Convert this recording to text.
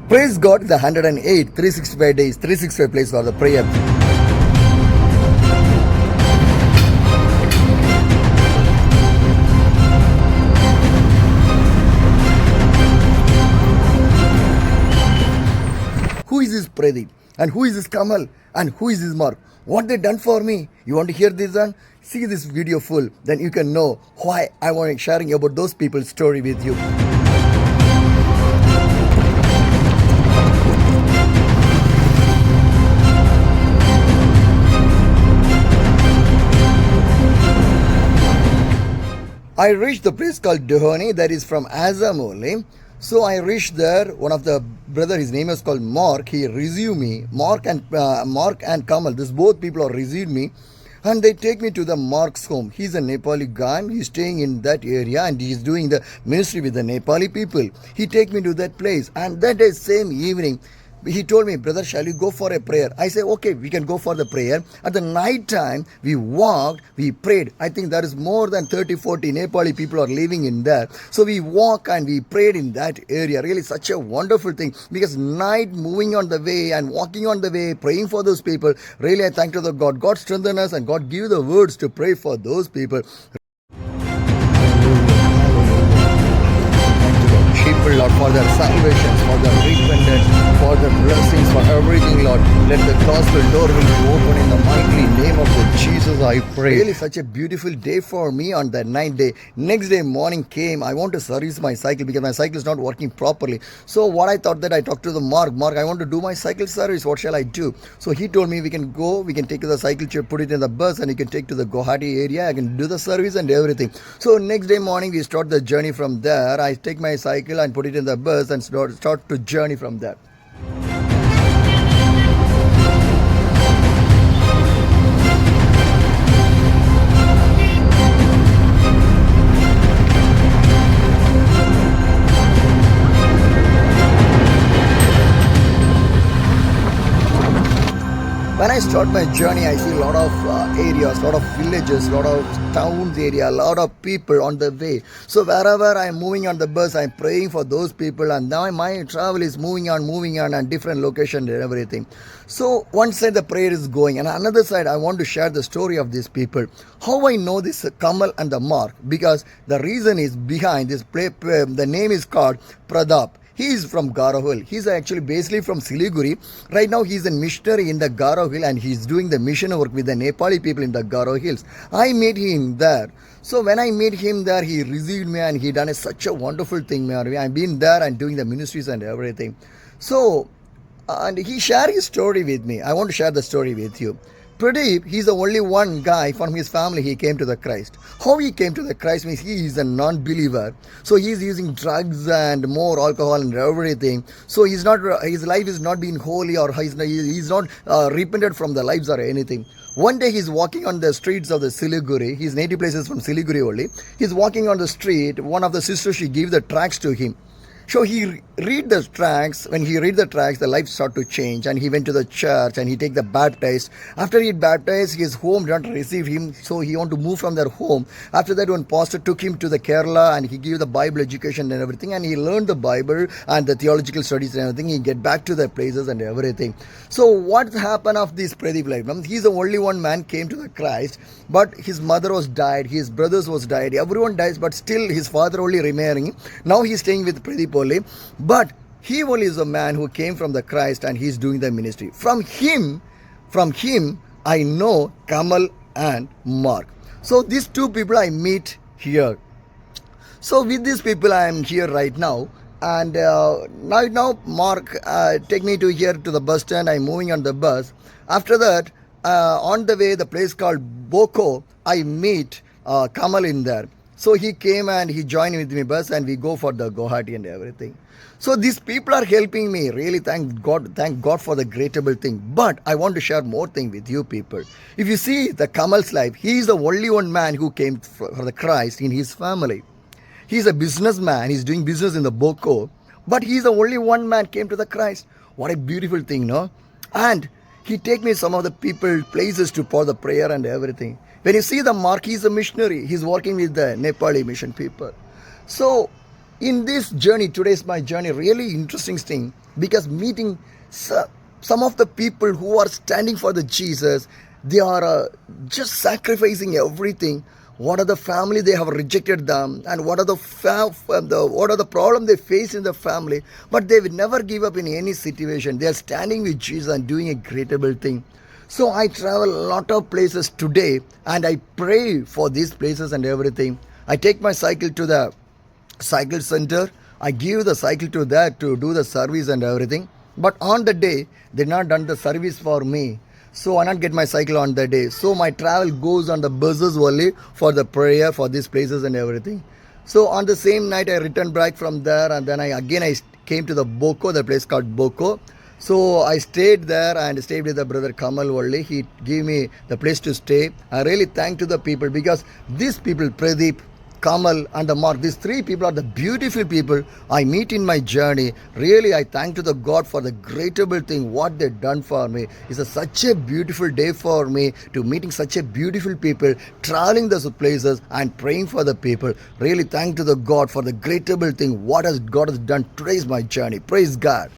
Praise God, the 108, 365 days, 365 place for the prayer. Who is this Pradeep? And who is this Kamal? And who is this Mark? What they done for me? You want to hear this one? See this video full, then you can know why I want to sharing about those people's story with you. I reached the place called Dudhnoi, that is from Assam only. So I reached there. One of the brother, his name is called Mark. He received me. Mark and Kamal. This both people are received me, and they take me to the Mark's home. He's a Nepali guy. He's staying in that area, and he's doing the ministry with the Nepali people. He take me to that place, and that day same evening, he told me, brother, shall you go for a prayer? I said, okay, we can go for the prayer. At the night time, we walked, we prayed. I think there is more than 30-40 Nepali people are living in there. So we walked and we prayed in that area. Really such a wonderful thing, because night moving on the way and walking on the way, praying for those people. Really, I thank to the God. God strengthen us and God give the words to pray for those people. People, Lord, for their salvations, for their repentance, for their blessings, for everything, Lord. Let the gospel door will be open in the mighty name of the Jesus, I pray. Really such a beautiful day for me on that night day. Next day morning came, I want to service my cycle because my cycle is not working properly. So what I thought that I talked to the Mark, I want to do my cycle service, what shall I do? So he told me we can go, we can take the cycle chair, put it in the bus, and you can take to the Guwahati area, I can do the service and everything. So next day morning we start the journey from there. I take my cycle and put it in the bus and start to journey from there. When I start my journey, I see a lot of areas, a lot of villages, a lot of towns area, a lot of people on the way. So wherever I'm moving on the bus, I'm praying for those people, and now my travel is moving on and different locations and everything. So one side the prayer is going, and another side I want to share the story of these people. How I know this Kamal and the Mark? Because the reason is behind this play, the name is called Pradeep. He is from Garo Hill. He's actually basically from Siliguri. Right now he's a missionary in the Garo Hill, and he's doing the mission work with the Nepali people in the Garo Hills. I met him there. So when I met him there, he received me and he done such a wonderful thing. I've been there and doing the ministries and everything. So, and he shared his story with me. I want to share the story with you. Pradeep, he's the only one guy from his family he came to the Christ. How he came to the Christ means he is a non-believer. So he's using drugs and more alcohol and everything. So his life is not being holy, or he's not repented from the lives or anything. One day he's walking on the streets of the Siliguri. His native place is from Siliguri only. He's walking on the street. One of the sisters, she gave the tracts to him. So he read the tracts. When he read the tracts, the life start to change, and he went to the church and he take the baptized. After he baptized, his home did not receive him, so he want to move from their home. After that, one pastor took him to the Kerala and he gave the Bible education and everything, and he learned the Bible and the theological studies and everything. He get back to the places and everything. So what happened of this Pradeep life? He's the only one man came to the Christ, but his mother was died, his brothers was died, everyone dies, but still his father only remaining. Now he's staying with Pradeep only, but he only is a man who came from the Christ and he's doing the ministry. From him, I know Kamal and Mark. So these two people I meet here. So with these people I am here right now, and now Mark take me to here to the bus stand. I'm moving on the bus. After that, on the way, the place called Boko, I meet Kamal in there. So he came and he joined with me bus, and we go for the Guwahati and everything. So these people are helping me. Really thank God for the greatable thing. But I want to share more thing with you people. If you see the Kamal's life, he is the only one man who came for the Christ in his family. He's a businessman. He's doing business in the Boko. But he's the only one man came to the Christ. What a beautiful thing, no? And he take me some of the people, places to pour the prayer and everything. When you see the Mark, he's a missionary. He's working with the Nepali mission people. So in this journey, today's my journey, really interesting thing, because meeting some of the people who are standing for the Jesus, they are just sacrificing everything. What are the family they have rejected them, and what are what are the problem they face in the family, but they will never give up in any situation. They are standing with Jesus and doing a greatable thing. So I travel a lot of places today, and I pray for these places and everything. I take my cycle to the cycle center. I give the cycle to that to do the service and everything. But on the day, they not done the service for me. So I not get my cycle on the day. So my travel goes on the buses only for the prayer for these places and everything. So on the same night, I returned back from there, and then I came to the Boko, the place called Boko. So I stayed there and stayed with the brother Kamal only. He gave me the place to stay. I really thank to the people, because these people, Pradeep, Kamal and the Mark, these three people are the beautiful people I meet in my journey. Really, I thank to the God for the greatable thing what they done for me. It's such a beautiful day for me to meeting such a beautiful people, traveling those places and praying for the people. Really thank to the God for the greatable thing what has God has done. Today is my journey. Praise God.